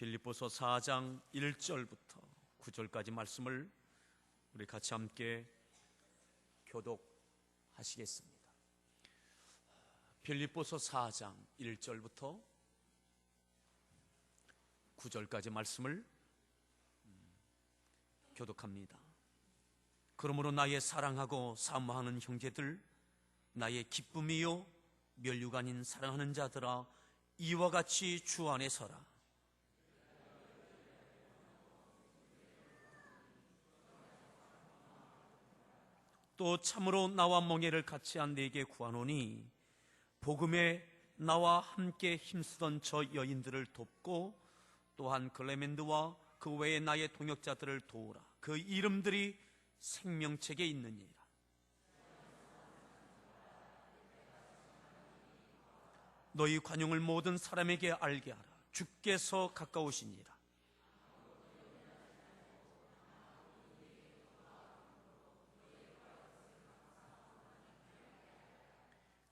빌립보서 4장 1절부터 9절까지 말씀을 우리 같이 함께 교독하시겠습니다. 빌립보서 4장 1절부터 9절까지 말씀을 교독합니다. 그러므로 나의 사랑하고 사모하는 형제들, 나의 기쁨이요 면류가 아닌 사랑하는 자들아, 이와 같이 주 안에 서라. 또 참으로 나와 멍에를 같이 한 네게 구하노니, 복음에 나와 함께 힘쓰던 저 여인들을 돕고 또한 클레멘드와 그 외에 나의 동역자들을 도우라. 그 이름들이 생명책에 있느니라. 너희 관용을 모든 사람에게 알게 하라. 주께서 가까우시니라.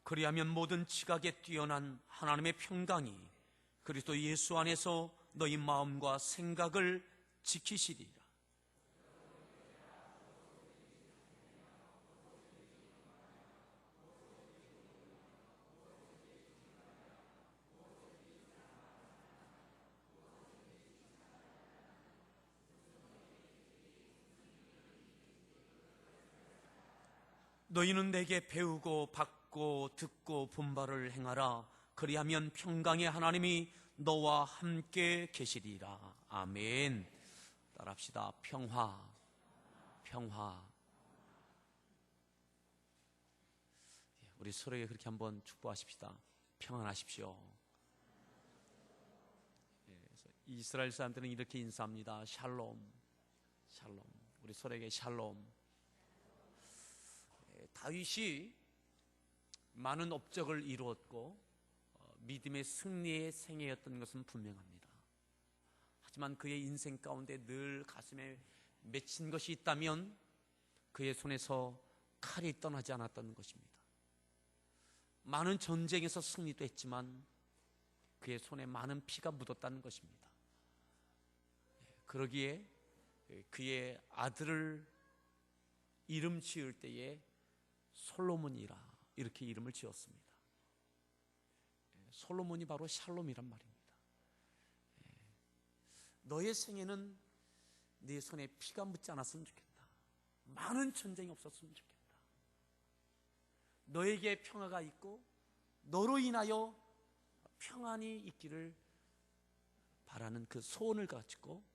그리하면 모든 지각에 뛰어난 하나님의 평강이 그리스도 예수 안에서 너희 마음과 생각을 지키시리라. 너희는 내게 배우고 받고 듣고 본바를 행하라. 그리하면 평강의 하나님이 너와 함께 계시리라. 아멘. 따라합시다. 평화, 평화. 우리 서로에게 그렇게 한번 축복하십시다. 평안하십시오. 이스라엘 사람들은 이렇게 인사합니다. 샬롬, 샬롬. 우리 서로에게 샬롬. 다윗이 많은 업적을 이루었고 믿음의 승리의 생애였던 것은 분명합니다. 하지만 그의 인생 가운데 늘 가슴에 맺힌 것이 있다면 그의 손에서 칼이 떠나지 않았던 것입니다. 많은 전쟁에서 승리도 했지만 그의 손에 많은 피가 묻었다는 것입니다. 그러기에 그의 아들을 이름 지을 때에 솔로몬이라 이렇게 이름을 지었습니다. 솔로몬이 바로 샬롬이란 말입니다. 너의 생에는 네 손에 피가 묻지 않았으면 좋겠다. 많은 전쟁이 없었으면 좋겠다. 너에게 평화가 있고 너로 인하여 평안이 있기를 바라는 그 소원을 가지고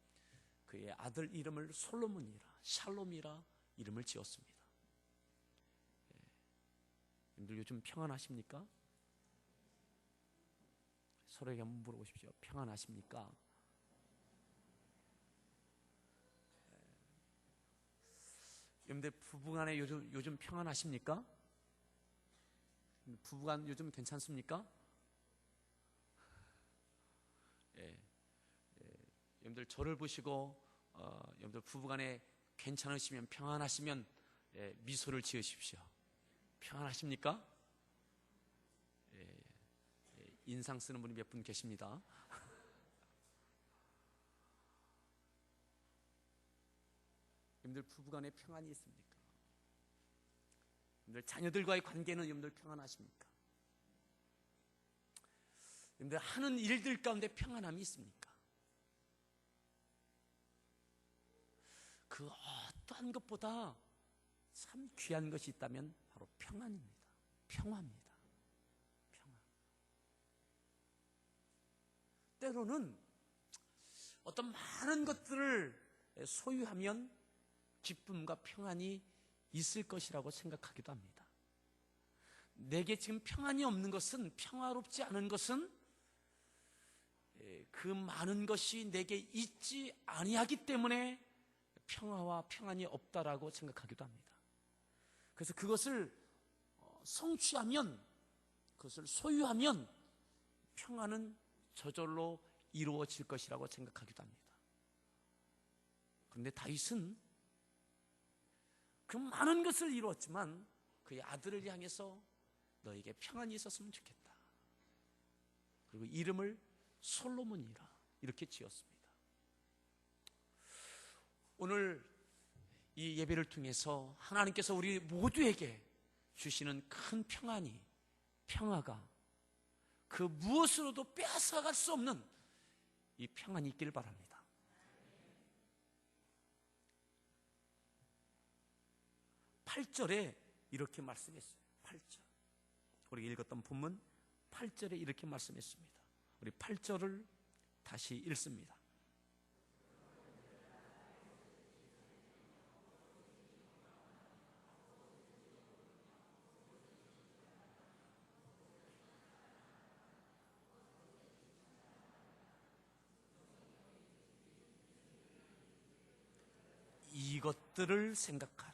그의 아들 이름을 솔로몬이라, 샬롬이라 이름을 지었습니다. 여러분들 요즘 평안하십니까? 서로에게 한번 물어보십시오. 평안하십니까? 여러분들 부부간에 요즘 평안하십니까? 부부간 요즘 괜찮습니까? 여러분들 저를 보시고 여러분들 부부간에 괜찮으시면 평안하시면 미소를 지으십시오. 평안하십니까? 인상 쓰는 분이 몇 분 계십니다. 여러분들 부부간에 평안이 있습니까? 여러분들 자녀들과의 관계는 여러분들 평안하십니까? 여러분들 하는 일들 가운데 평안함이 있습니까? 그 어떠한 것보다 참 귀한 것이 있다면 바로 평안입니다. 평화입니다. 평화. 때로는 어떤 많은 것들을 소유하면 기쁨과 평안이 있을 것이라고 생각하기도 합니다. 내게 지금 평안이 없는 것은, 평화롭지 않은 것은 그 많은 것이 내게 있지 아니하기 때문에 평화와 평안이 없다라고 생각하기도 합니다. 그래서 그것을 성취하면, 그것을 소유하면 평안은 저절로 이루어질 것이라고 생각하기도 합니다. 그런데 다윗은 그 많은 것을 이루었지만 그의 아들을 향해서 너에게 평안이 있었으면 좋겠다. 그리고 이름을 솔로몬이라 이렇게 지었습니다. 오늘 이 예배를 통해서 하나님께서 우리 모두에게 주시는 큰 평화가 그 무엇으로도 빼앗아갈 수 없는 이 평안이 있길 바랍니다. 8절에 이렇게 말씀했어요. 8절. 우리가 읽었던 본문 8절에 이렇게 말씀했습니다. 우리 8절을 다시 읽습니다. 이것들을 생각하라.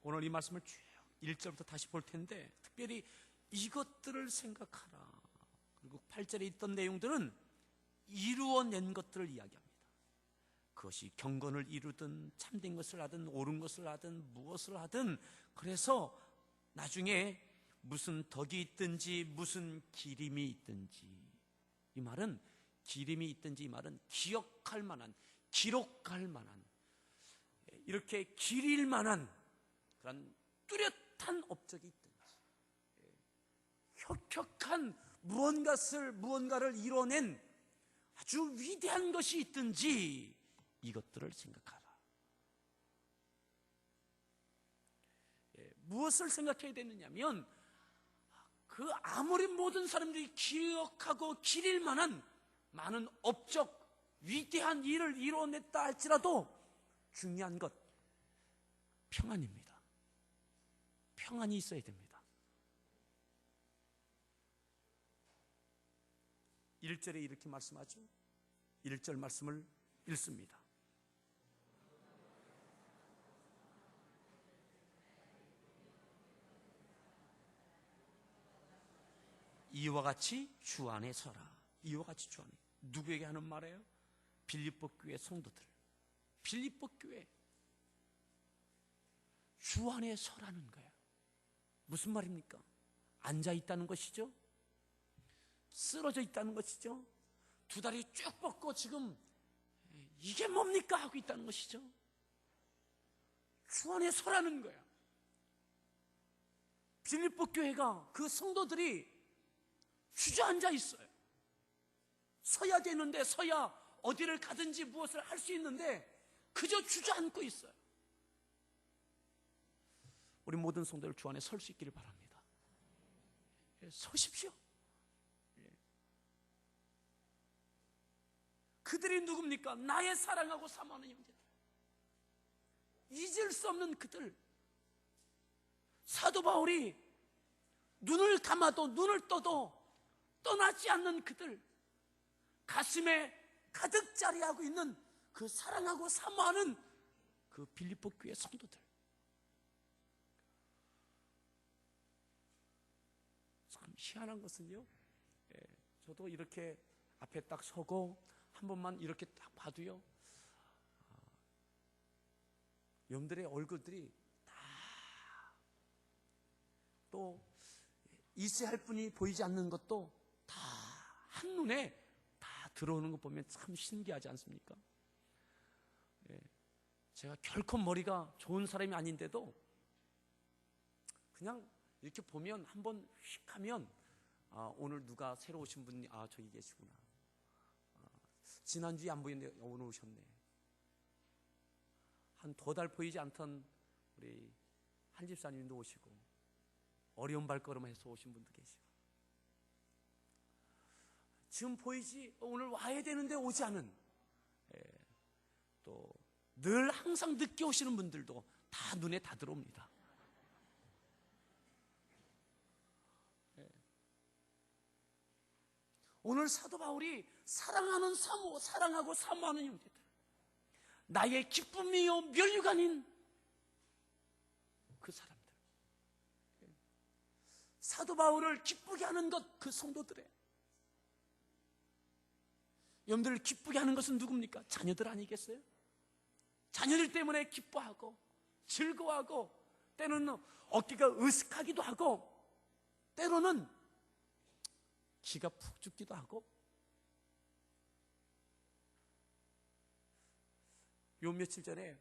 오늘 이 말씀을 쭉 1절부터 다시 볼 텐데 특별히 이것들을 생각하라. 그리고 8절에 있던 내용들은 이루어낸 것들을 이야기합니다. 그것이 경건을 이루든 참된 것을 하든 옳은 것을 하든 무엇을 하든, 그래서 나중에 무슨 덕이 있든지 무슨 기림이 있든지, 이 말은 기림이 있든지 이 말은 기억할 만한, 기록할 만한, 이렇게 기릴 만한 그런 뚜렷한 업적이 있든지, 혁혁한 무언가를 이뤄낸 아주 위대한 것이 있든지 이것들을 생각하라. 무엇을 생각해야 되느냐면, 그 아무리 모든 사람들이 기억하고 기릴 만한 많은 업적, 위대한 일을 이뤄냈다 할지라도 중요한 것, 평안입니다. 평안이 있어야 됩니다. 1절에 이렇게 말씀하죠. 1절 말씀을 읽습니다. 이와 같이 주 안에 서라. 이와 같이 주 안에. 누구에게 하는 말이에요? 빌립보 교회 성도들. 빌립보 교회. 주 안에 서라는 거예요. 무슨 말입니까? 앉아 있다는 것이죠. 쓰러져 있다는 것이죠. 두 다리 쭉 뻗고 지금 이게 뭡니까 하고 있다는 것이죠. 주 안에 서라는 거예요. 빌립보 교회가, 그 성도들이 주저앉아 있어요. 서야 되는데, 서야 어디를 가든지 무엇을 할 수 있는데 그저 주저앉고 있어요. 우리 모든 성도들 주 안에 설 수 있기를 바랍니다. 서십시오. 그들이 누굽니까? 나의 사랑하고 사모하는 형제들, 잊을 수 없는 그들. 사도 바울이 눈을 감아도 눈을 떠도 떠나지 않는 그들, 가슴에 가득 자리하고 있는 그 사랑하고 사모하는 그 빌립보 교회 성도들. 참 희한한 것은요, 저도 이렇게 앞에 딱 서고 한 번만 이렇게 딱 봐도요, 여러분들의 얼굴들이 다 또 있어야 할 분이 보이지 않는 것도 다 한눈에 다 들어오는 거 보면 참 신기하지 않습니까? 제가 결코 머리가 좋은 사람이 아닌데도 그냥 이렇게 보면 한번 휙 하면, 오늘 누가 새로 오신 분이 저기 계시구나. 지난주에 안 보이는데 오늘 오셨네. 한 2달 보이지 않던 우리 한 집사님도 오시고, 어려운 발걸음을 해서 오신 분도 계시고, 지금 보이지, 오늘 와야 되는데 오지 않은, 또 늘 항상 늦게 오시는 분들도 다 눈에 다 들어옵니다. 오늘 사도 바울이 사랑하고 사모하는 형제들, 나의 기쁨이요 면류관인 그 사람들, 사도 바울을 기쁘게 하는 것, 그 성도들의, 여러분들을 기쁘게 하는 것은 누굽니까? 자녀들 아니겠어요? 자녀들 때문에 기뻐하고 즐거워하고, 때로는 어깨가 으슥하기도 하고, 때로는 기가 푹 죽기도 하고, 요 며칠 전에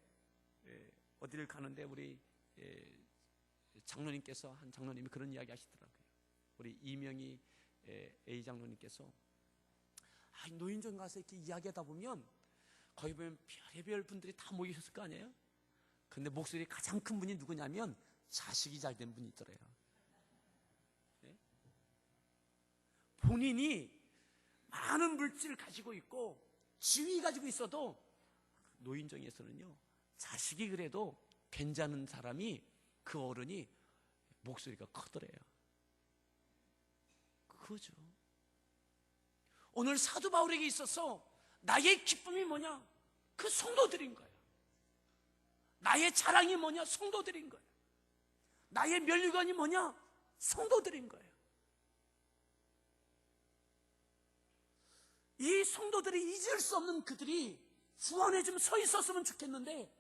어디를 가는데 우리 장로님께서, 한 장로님이 그런 이야기 하시더라고요. 우리 이명희 A 장로님께서 노인정 가서 이렇게 이야기하다 보면 거기 보면 별의별 분들이 다 모이셨을 거 아니에요? 근데 목소리 가장 큰 분이 누구냐면 자식이 잘 된 분이 있더래요. 네? 본인이 많은 물질을 가지고 있고 지위 가지고 있어도 노인정에서는요, 자식이 그래도 괜찮은 사람이, 그 어른이 목소리가 크더래요. 그거죠. 오늘 사도 바울에게 있어서 나의 기쁨이 뭐냐? 그 성도들인 거예요. 나의 자랑이 뭐냐? 성도들인 거예요. 나의 면류관이 뭐냐? 성도들인 거예요. 이 성도들이 잊을 수 없는 그들이 주 안에 좀 서 있었으면 좋겠는데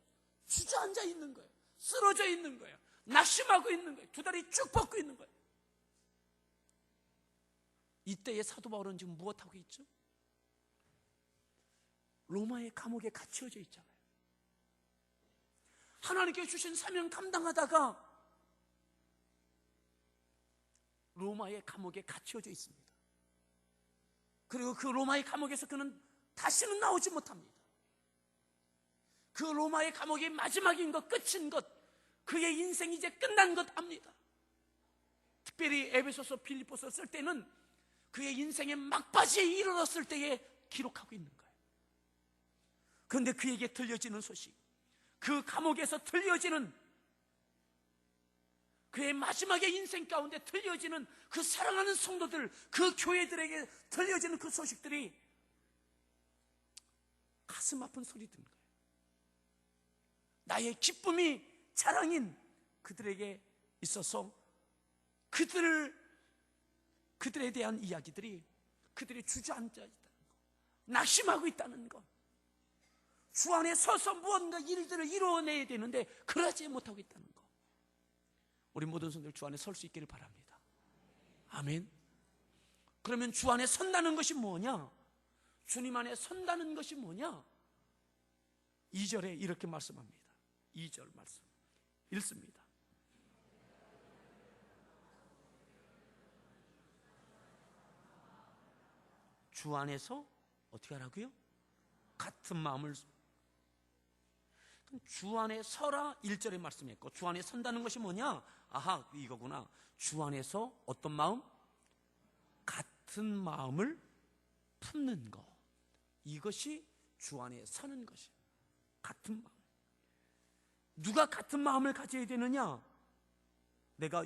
주저앉아 있는 거예요. 쓰러져 있는 거예요. 낙심하고 있는 거예요. 두 다리 쭉 뻗고 있는 거예요. 이때의 사도 바울은 지금 무엇하고 있죠? 로마의 감옥에 갇혀져 있잖아요. 하나님께 주신 사명 감당하다가 로마의 감옥에 갇혀져 있습니다. 그리고 그 로마의 감옥에서 그는 다시는 나오지 못합니다. 그 로마의 감옥이 마지막인 것, 끝인 것, 그의 인생이 이제 끝난 것 압니다. 특별히 에베소서, 빌립보서 쓸 때는 그의 인생의 막바지에 이르렀을 때에 기록하고 있는 거예요. 그런데 그에게 들려지는 소식, 그 감옥에서 들려지는, 그의 마지막의 인생 가운데 들려지는 그 사랑하는 성도들, 그 교회들에게 들려지는 그 소식들이 가슴 아픈 소리들인 거예요. 나의 기쁨이 자랑인 그들에게 있어서 그들에 대한 이야기들이, 그들이 주저앉아 있다는 것, 낙심하고 있다는 것, 주 안에 서서 무언가 일들을 이루어내야 되는데 그러지 못하고 있다는 것. 우리 모든 성도들 주 안에 설 수 있기를 바랍니다. 아멘. 그러면 주 안에 선다는 것이 뭐냐? 주님 안에 선다는 것이 뭐냐? 2절에 이렇게 말씀합니다. 2절 말씀 읽습니다. 주 안에서 어떻게 하라고요? 같은 마음을. 주 안에 서라 1절에 말씀했고, 주 안에 선다는 것이 뭐냐? 아하, 이거구나. 주 안에서 어떤 마음? 같은 마음을 품는 것. 이것이 주 안에 서는 것이에요. 같은 마음. 누가 같은 마음을 가져야 되느냐? 내가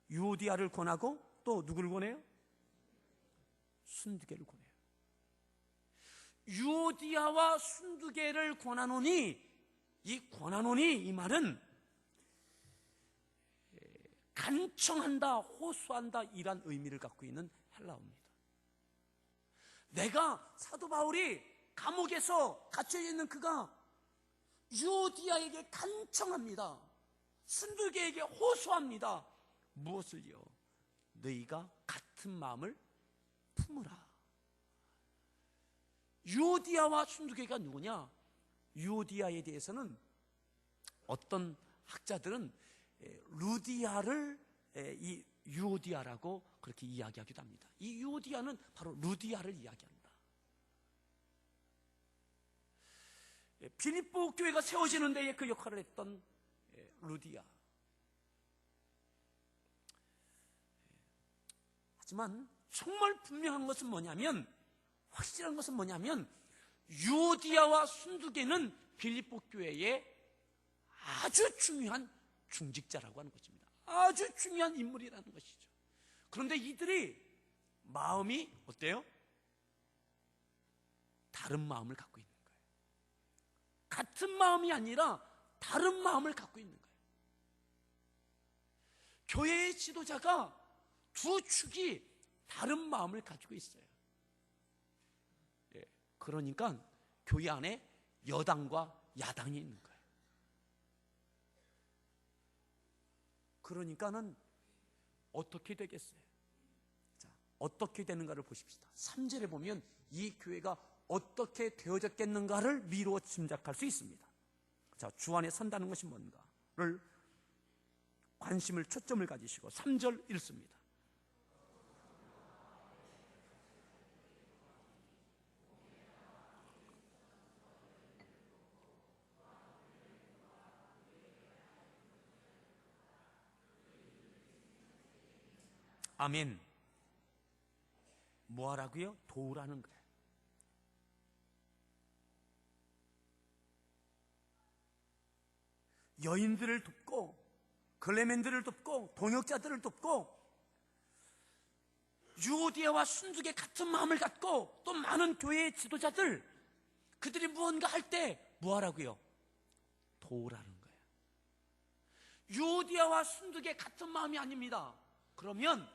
유오디아를 권하고 또 누구를 권해요? 순두개를 권해요. 유오디아와 순두개를 권하노니, 이 말은 간청한다, 호소한다, 이란 의미를 갖고 있는 헬라어입니다. 내가, 사도 바울이 감옥에서 갇혀 있는 그가 유오디아에게 간청합니다. 순두개에게 호소합니다. 무엇을요? 너희가 같은 마음을 품으라. 유오디아와 순두개가 누구냐? 유오디아에 대해서는 어떤 학자들은 루디아를 이 유오디아라고 그렇게 이야기하기도 합니다. 이 유오디아는 바로 루디아를 이야기합니다. 빌립보 교회가 세워지는 데에 그 역할을 했던 루디아. 하지만 정말 분명한 것은 뭐냐면, 확실한 것은 뭐냐면, 유오디아와 순두개는 빌립보 교회의 아주 중요한 중직자라고 하는 것입니다. 아주 중요한 인물이라는 것이죠. 그런데 이들이 마음이 어때요? 다른 마음을 갖고 있는 거예요. 같은 마음이 아니라 다른 마음을 갖고 있는 거예요. 교회의 지도자가 두 축이 다른 마음을 가지고 있어요. 그러니까 교회 안에 여당과 야당이 있는 거예요. 그러니까는 어떻게 되겠어요? 자, 어떻게 되는가를 보십시다. 3절에 보면 이 교회가 어떻게 되어졌겠는가를 미루어 짐작할 수 있습니다. 자, 주 안에 선다는 것이 뭔가를 관심을 초점을 가지시고 3절 읽습니다. 아멘. 뭐 하라고요? 도우라는 거예요. 여인들을 돕고 글레멘들을 돕고 동역자들을 돕고 유오디아와 순두계 같은 마음을 갖고 또 많은 교회의 지도자들, 그들이 무언가 할 때 뭐 하라고요? 도우라는 거예요. 유오디아와 순두계 같은 마음이 아닙니다. 그러면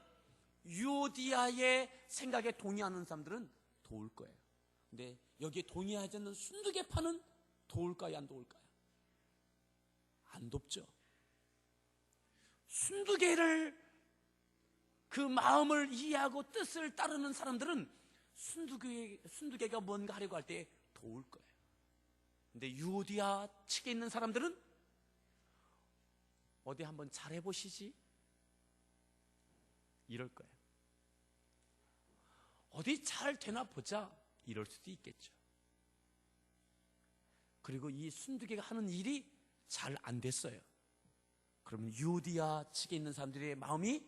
유오디아의 생각에 동의하는 사람들은 도울 거예요. 근데 여기에 동의하지 않는 순두계파는 도울까요, 안 도울까요? 안 돕죠. 순두계를 그 마음을 이해하고 뜻을 따르는 사람들은 순두계가 뭔가 하려고 할 때 도울 거예요. 근데 유오디아 측에 있는 사람들은 어디 한번 잘해보시지? 이럴 거예요. 어디 잘 되나 보자? 이럴 수도 있겠죠. 그리고 이 순두계가 하는 일이 잘 안 됐어요. 그러면 유오디아 측에 있는 사람들의 마음이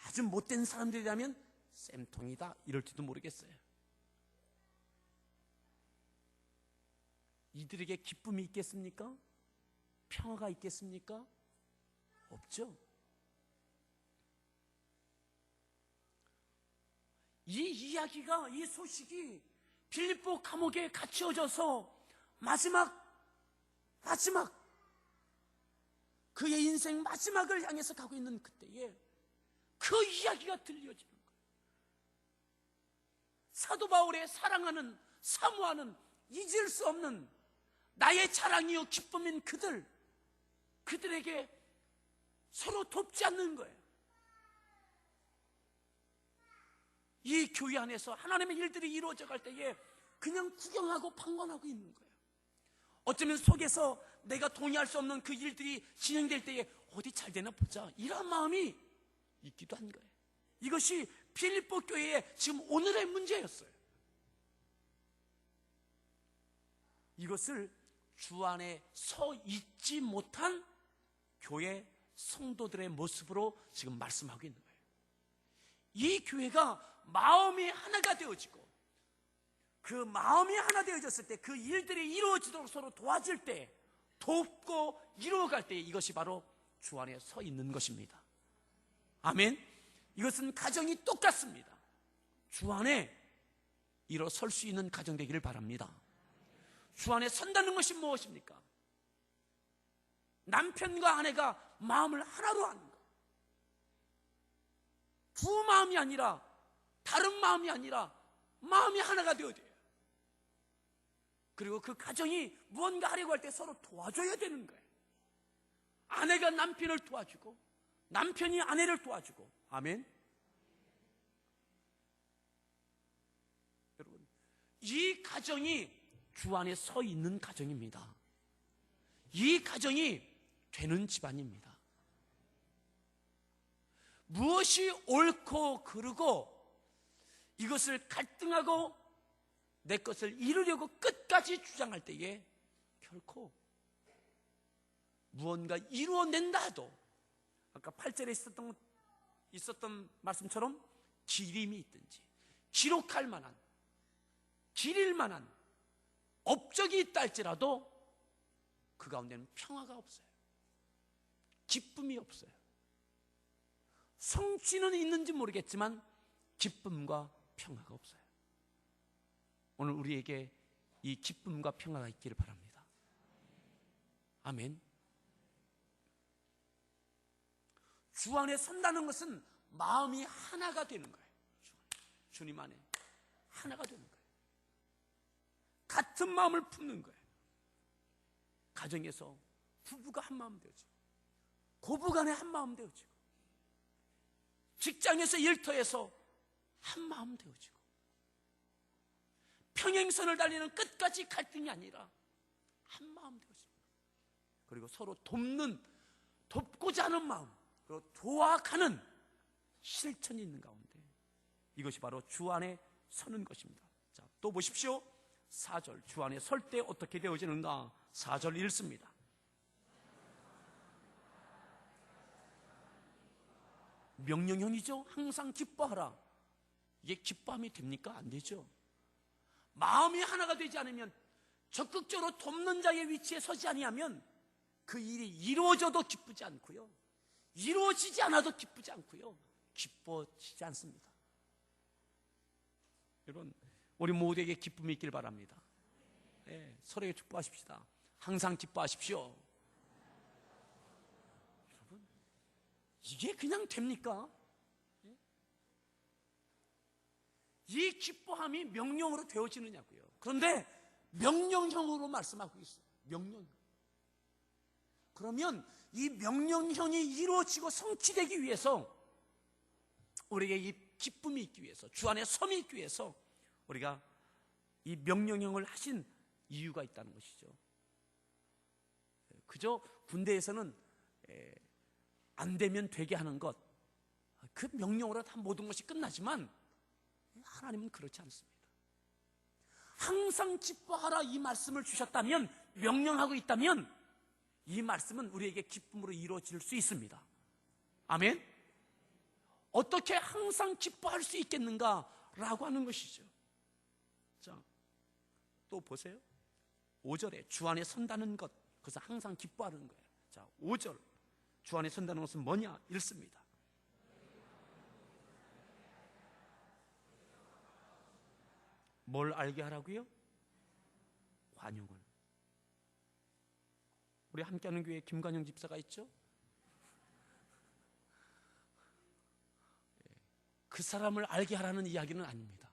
아주 못된 사람들이라면 쌤통이다 이럴지도 모르겠어요. 이들에게 기쁨이 있겠습니까? 평화가 있겠습니까? 없죠. 이 이야기가, 이 소식이 빌립보 감옥에 갇혀져서 마지막 그의 인생 마지막을 향해서 가고 있는 그때에 그 이야기가 들려지는 거예요. 사도 바울의 사랑하는, 사모하는, 잊을 수 없는 나의 자랑이요 기쁨인 그들에게 서로 돕지 않는 거예요. 이 교회 안에서 하나님의 일들이 이루어져 갈 때에 그냥 구경하고 방관하고 있는 거예요. 어쩌면 속에서 내가 동의할 수 없는 그 일들이 진행될 때에 어디 잘 되나 보자, 이런 마음이 있기도 한 거예요. 이것이 필리포 교회의 지금 오늘의 문제였어요. 이것을 주 안에 서 있지 못한 교회 성도들의 모습으로 지금 말씀하고 있는 거예요. 이 교회가 마음이 하나가 되어지고 그 마음이 하나 되어졌을 때 그 일들이 이루어지도록 서로 도와줄 때, 돕고 이루어갈 때 이것이 바로 주 안에 서 있는 것입니다. 아멘. 이것은 가정이 똑같습니다. 주 안에 일어설 수 있는 가정 되기를 바랍니다. 주 안에 선다는 것이 무엇입니까? 남편과 아내가 마음을 하나로 하는 것. 두 마음이 아니라, 다른 마음이 아니라 마음이 하나가 되어야 돼요. 그리고 그 가정이 무언가 하려고 할 때 서로 도와줘야 되는 거예요. 아내가 남편을 도와주고 남편이 아내를 도와주고. 아멘. 여러분, 이 가정이 주 안에 서 있는 가정입니다. 이 가정이 되는 집안입니다. 무엇이 옳고 그르고 이것을 갈등하고 내 것을 이루려고 끝까지 주장할 때에 결코 무언가 이루어낸다 하도 아까 8절에 있었던 말씀처럼 기림이 있든지 기록할 만한, 기릴 만한 업적이 있다 할지라도 그 가운데는 평화가 없어요. 기쁨이 없어요. 성취는 있는지 모르겠지만 기쁨과 평화가 없어요. 오늘 우리에게 이 기쁨과 평화가 있기를 바랍니다. 아멘. 주 안에 선다는 것은 마음이 하나가 되는 거예요. 주님 안에 하나가 되는 거예요. 같은 마음을 품는 거예요. 가정에서 부부가 한 마음 되어지고, 고부간에 한 마음 되어지고, 직장에서 일터에서 한 마음 되어지고, 평행선을 달리는 끝까지 갈등이 아니라 한 마음 되어집니다. 그리고 서로 돕고자 하는 마음, 그리고 도와가는 실천이 있는 가운데 이것이 바로 주 안에 서는 것입니다. 자, 또 보십시오. 4절, 주 안에 설 때 어떻게 되어지는가? 4절 읽습니다. 명령형이죠. 항상 기뻐하라. 이게 기뻐함이 됩니까? 안 되죠. 마음이 하나가 되지 않으면, 적극적으로 돕는 자의 위치에 서지 아니하면 그 일이 이루어져도 기쁘지 않고요, 이루어지지 않아도 기쁘지 않고요, 기뻐지지 않습니다. 여러분, 우리 모두에게 기쁨이 있길 바랍니다. 네, 서로에게 축복하십시다. 항상 기뻐하십시오. 여러분, 이게 그냥 됩니까? 이 기뻐함이 명령으로 되어지느냐고요. 그런데 명령형으로 말씀하고 있어요. 명령. 그러면 이 명령형이 이루어지고 성취되기 위해서, 우리에게 이 기쁨이 있기 위해서, 주 안에 섬이 있기 위해서 우리가 이 명령형을 하신 이유가 있다는 것이죠. 그저 군대에서는 안 되면 되게 하는 것, 그 명령으로 다 모든 것이 끝나지만 하나님은 그렇지 않습니다. 항상 기뻐하라 이 말씀을 주셨다면, 명령하고 있다면 이 말씀은 우리에게 기쁨으로 이루어질 수 있습니다. 아멘. 어떻게 항상 기뻐할 수 있겠는가라고 하는 것이죠. 자, 또 보세요. 5절에 주 안에 선다는 것, 그래서 항상 기뻐하는 거예요. 자, 5절, 주 안에 선다는 것은 뭐냐? 읽습니다. 뭘 알게 하라고요? 관용을. 우리 함께하는 교회에 김관영 집사가 있죠? 그 사람을 알게 하라는 이야기는 아닙니다.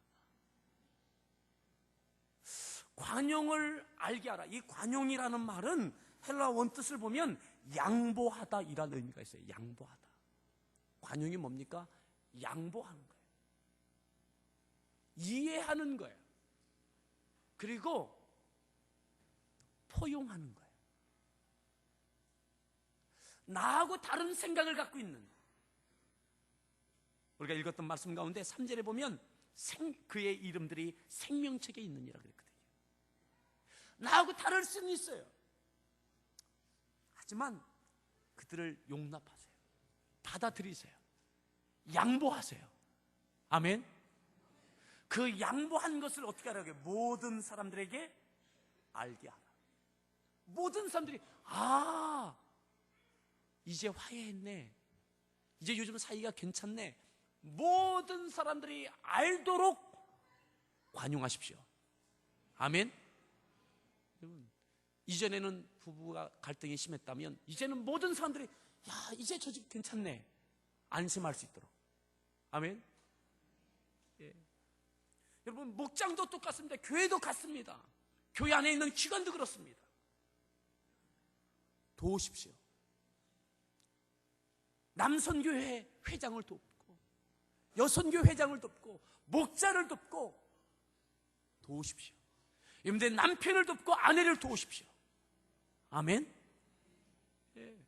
관용을 알게 하라. 이 관용이라는 말은 헬라 원뜻을 보면 양보하다 이라는 의미가 있어요. 양보하다. 관용이 뭡니까? 양보하는 거예요. 이해하는 거예요. 그리고 포용하는 거예요. 나하고 다른 생각을 갖고 있는, 우리가 읽었던 말씀 가운데 3절에 보면 그의 이름들이 생명책에 있느니라 그랬거든요. 나하고 다를 수는 있어요. 하지만 그들을 용납하세요. 받아들이세요. 양보하세요. 아멘. 그 양보한 것을 어떻게 하라고요? 모든 사람들에게 알게 하라. 모든 사람들이 이제 화해했네, 이제 요즘 사이가 괜찮네, 모든 사람들이 알도록 관용하십시오. 아멘. 여러분, 이전에는 부부가 갈등이 심했다면 이제는 모든 사람들이 이제 저 집 괜찮네, 안심할 수 있도록. 아멘. 예. 여러분, 목장도 똑같습니다. 교회도 같습니다. 교회 안에 있는 기관도 그렇습니다. 도우십시오. 남선교회 회장을 돕고, 여선교회 회장을 돕고, 목자를 돕고 도우십시오. 여러분들 남편을 돕고 아내를 도우십시오. 아멘. 예.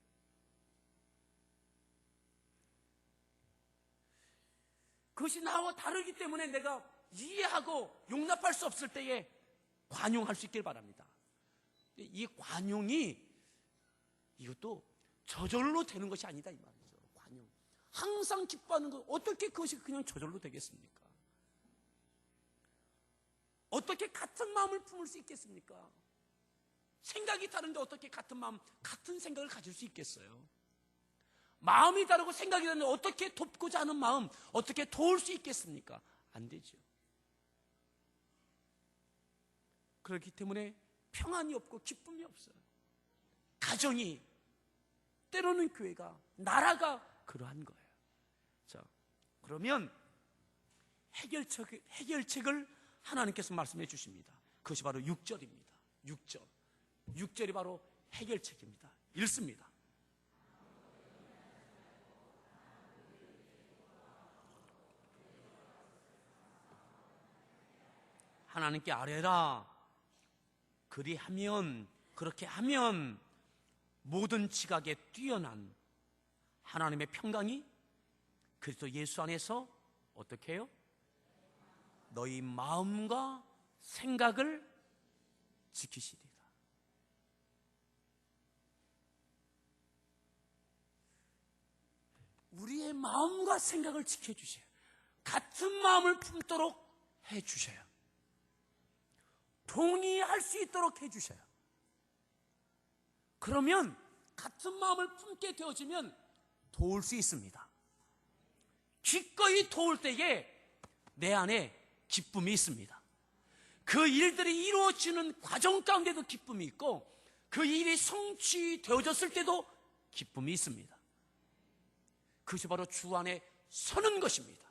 그것이 나와 다르기 때문에 내가 이해하고 용납할 수 없을 때에 관용할 수 있길 바랍니다. 이 관용이 이것도 저절로 되는 것이 아니다 이 말이죠. 관용. 항상 기뻐하는 것, 어떻게 그것이 그냥 저절로 되겠습니까? 어떻게 같은 마음을 품을 수 있겠습니까? 생각이 다른데 어떻게 같은 마음, 같은 생각을 가질 수 있겠어요? 마음이 다르고 생각이 다른데 어떻게 돕고자 하는 마음, 어떻게 도울 수 있겠습니까? 안 되죠. 그렇기 때문에 평안이 없고 기쁨이 없어요. 가정이, 때로는 교회가, 나라가 그러한 거예요. 자, 그러면 해결책을 하나님께서 말씀해 주십니다. 그것이 바로 6절입니다. 6절이 바로 해결책입니다. 읽습니다. 하나님께 아뢰라. 그렇게 하면 모든 지각에 뛰어난 하나님의 평강이 그리스도 예수 안에서 어떻게 해요? 너희 마음과 생각을 지키시리라. 우리의 마음과 생각을 지켜주셔요. 같은 마음을 품도록 해주셔요. 동의할 수 있도록 해주셔요. 그러면 같은 마음을 품게 되어지면 도울 수 있습니다. 기꺼이 도울 때에 내 안에 기쁨이 있습니다. 그 일들이 이루어지는 과정 가운데도 기쁨이 있고, 그 일이 성취되어졌을 때도 기쁨이 있습니다. 그것이 바로 주 안에 서는 것입니다.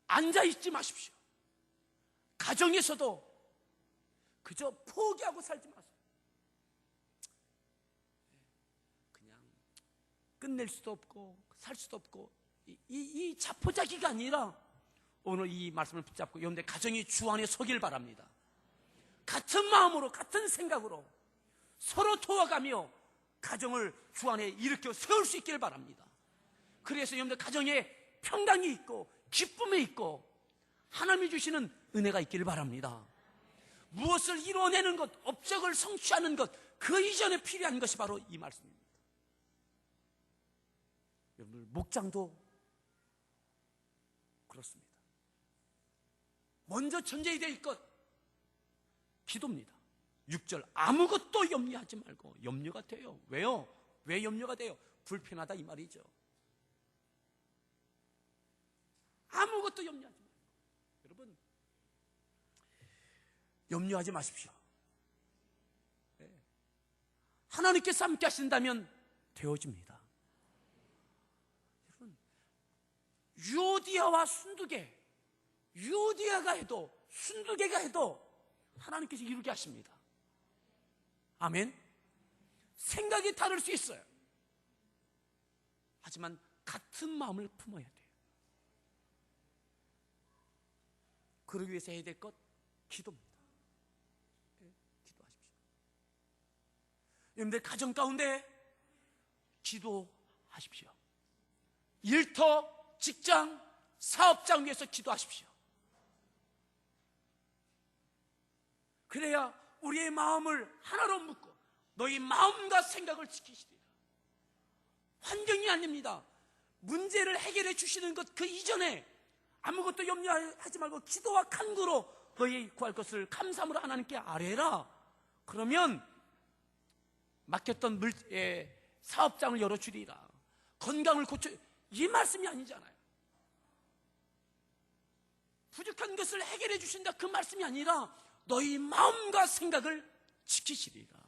앉아있지 마십시오. 가정에서도 그저 포기하고 살지 마세요. 그냥 끝낼 수도 없고 살 수도 없고 이 자포자기가 아니라 오늘 이 말씀을 붙잡고 여러분들 가정이 주 안에 서길 바랍니다. 같은 마음으로 같은 생각으로 서로 도와가며 가정을 주 안에 일으켜 세울 수 있길 바랍니다. 그래서 여러분들 가정에 평강이 있고 기쁨이 있고 하나님이 주시는 은혜가 있기를 바랍니다. 무엇을 이루어내는 것, 업적을 성취하는 것, 그 이전에 필요한 것이 바로 이 말씀입니다. 여러분들 목장도 그렇습니다. 먼저 전제해야 될 것, 기도입니다. 6절 아무것도 염려하지 말고. 염려가 돼요. 왜요? 왜 염려가 돼요? 불편하다 이 말이죠. 아무것도 염려하지 말고. 여러분, 염려하지 마십시오. 하나님께서 함께 하신다면 되어집니다. 여러분, 유오디아와 순두개, 유오디아가 해도 순두개가 해도 하나님께서 이루게 하십니다. 아멘. 생각이 다를 수 있어요. 하지만 같은 마음을 품어야 돼요. 그러기 위해서 해야 될 것, 기도입니다. 기도하십시오. 여러분들 가정 가운데 기도하십시오. 일터, 직장, 사업장 위해서 기도하십시오. 그래야 우리의 마음을 하나로 묶고 너희 마음과 생각을 지키시리라. 환경이 아닙니다. 문제를 해결해 주시는 것 그 이전에 아무것도 염려하지 말고 기도와 간구로 너희 구할 것을 감사함으로 하나님께 아뢰라. 그러면 막혔던 사업장을 열어주리라. 건강을 고쳐. 이 말씀이 아니잖아요. 부족한 것을 해결해 주신다 그 말씀이 아니라 너희 마음과 생각을 지키시리라.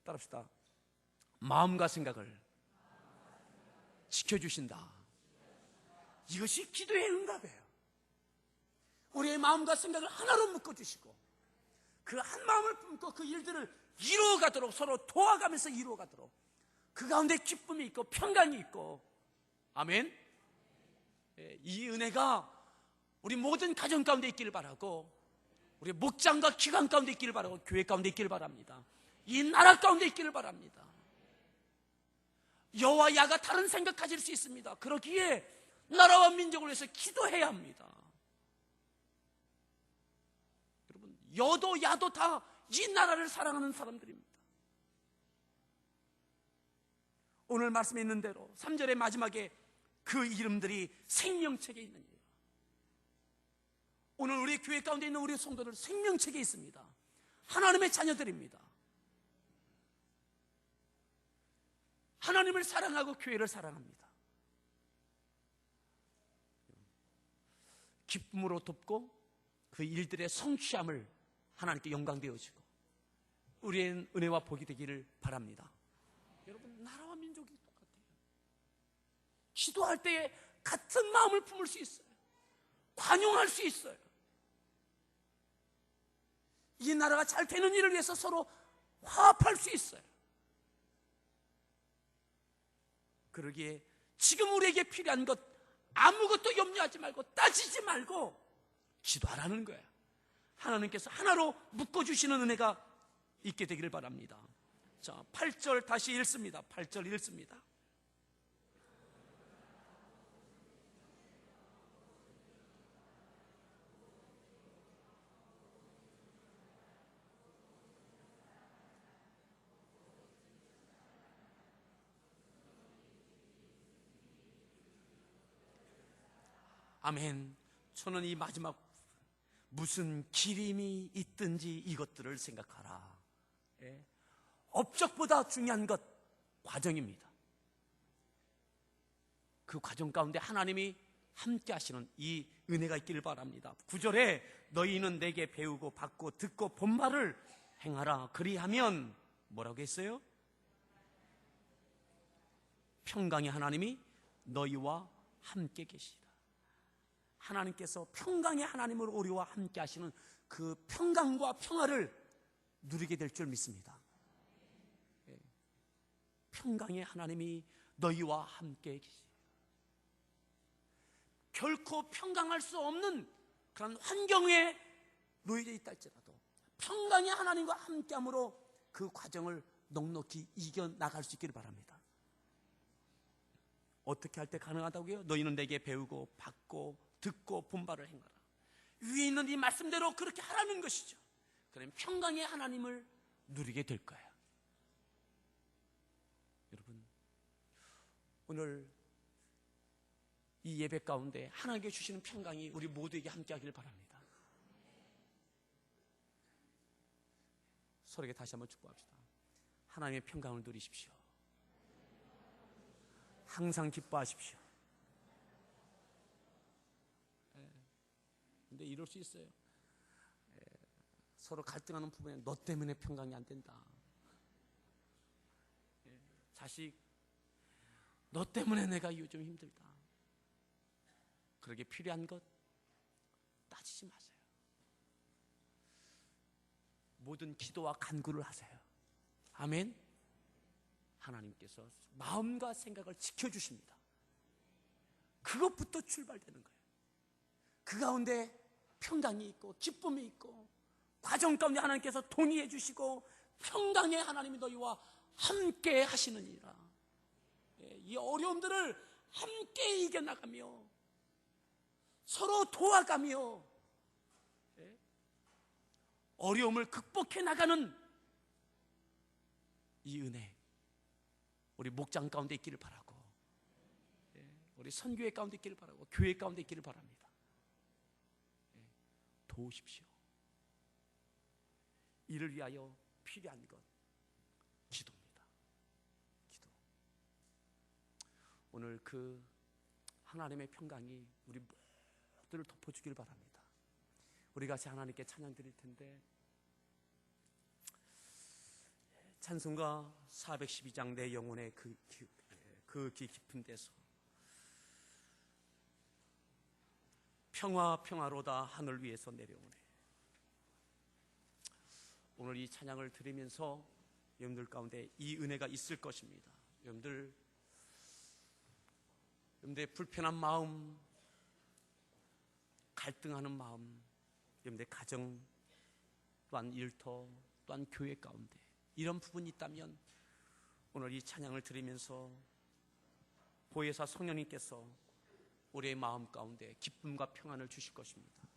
따라합시다. 마음과 생각을 지켜주신다. 이것이 기도의 응답이에요. 우리의 마음과 생각을 하나로 묶어주시고 그 한 마음을 품고 그 일들을 이루어가도록 서로 도와가면서 이루어가도록 그 가운데 기쁨이 있고 평강이 있고. 아멘. 이 은혜가 우리 모든 가정 가운데 있기를 바라고, 우리 목장과 기관 가운데 있기를 바라고, 교회 가운데 있기를 바랍니다. 이 나라 가운데 있기를 바랍니다. 여와 야가 다른 생각 가질 수 있습니다. 그러기에 나라와 민족을 위해서 기도해야 합니다. 여러분, 여도 야도 다 이 나라를 사랑하는 사람들입니다. 오늘 말씀에 있는 대로 3절의 마지막에 그 이름들이 생명책에 있는 일. 오늘 우리 교회 가운데 있는 우리 성도들 생명책에 있습니다. 하나님의 자녀들입니다. 하나님을 사랑하고 교회를 사랑합니다. 기쁨으로 돕고 그 일들의 성취함을 하나님께 영광 되어지고 우리의 은혜와 복이 되기를 바랍니다. 여러분, 나라와 민족이 똑같아요. 기도할 때에 같은 마음을 품을 수 있어요. 관용할 수 있어요. 이 나라가 잘 되는 일을 위해서 서로 화합할 수 있어요. 그러기에 지금 우리에게 필요한 것 아무것도 염려하지 말고 따지지 말고 기도하라는 거예요. 하나님께서 하나로 묶어주시는 은혜가 있게 되기를 바랍니다. 자, 8절 다시 읽습니다. 8절 읽습니다. 아멘. 저는 이 마지막 무슨 기림이 있든지 이것들을 생각하라. 예. 업적보다 중요한 것 과정입니다. 그 과정 가운데 하나님이 함께 하시는 이 은혜가 있기를 바랍니다. 9절에 너희는 내게 배우고 받고 듣고 본 말을 행하라. 그리하면 뭐라고 했어요? 평강의 하나님이 너희와 함께 계시다. 하나님께서 평강의 하나님으로 우리와 함께 하시는 그 평강과 평화를 누리게 될 줄 믿습니다. 평강의 하나님이 너희와 함께 계시다. 결코 평강할 수 없는 그런 환경에 놓여져 있다 할지라도 평강의 하나님과 함께함으로 그 과정을 넉넉히 이겨나갈 수 있기를 바랍니다. 어떻게 할 때 가능하다고요? 너희는 내게 배우고 받고 듣고 본 바를 행하라. 위에 있는 이 말씀대로 그렇게 하라는 것이죠. 그러면 평강의 하나님을 누리게 될 거예요. 여러분, 오늘 이 예배 가운데 하나님께 주시는 평강이 우리 모두에게 함께 하기를 바랍니다. 서로에게 다시 한번 축복합시다. 하나님의 평강을 누리십시오. 항상 기뻐하십시오. 근데 이럴 수 있어요. 서로 갈등하는 부분에 너 때문에 평강이 안 된다. 자식, 너 때문에 내가 요즘 힘들다. 그러게 필요한 것 따지지 마세요. 모든 기도와 간구를 하세요. 아멘. 하나님께서 마음과 생각을 지켜주십니다. 그것부터 출발되는 거예요. 그 가운데 평강이 있고 기쁨이 있고 과정 가운데 하나님께서 동의해 주시고 평강의 하나님이 너희와 함께 하시느니라. 이 어려움들을 함께 이겨나가며 서로 도와가며 어려움을 극복해 나가는 이 은혜 우리 목장 가운데 있기를 바라고 우리 선교회 가운데 있기를 바라고 교회 가운데 있기를 바랍니다. 도우십시오. 이를 위하여 필요한 것 기도입니다. 기도. 오늘 그 하나님의 평강이 우리 모두를 덮어주길 바랍니다. 우리 같이 하나님께 찬양 드릴 텐데 찬송가 412장 내 영혼의 그 깊은 데서 평화로다 하늘 위에서 내려오네. 오늘 이 찬양을 들으면서 여러분들 가운데 이 은혜가 있을 것입니다. 여러분들의 불편한 마음, 갈등하는 마음, 여러분들의 가정 또한 일터 또한 교회 가운데 이런 부분이 있다면 오늘 이 찬양을 들으면서 보혜사 성령님께서 우리의 마음 가운데 기쁨과 평안을 주실 것입니다.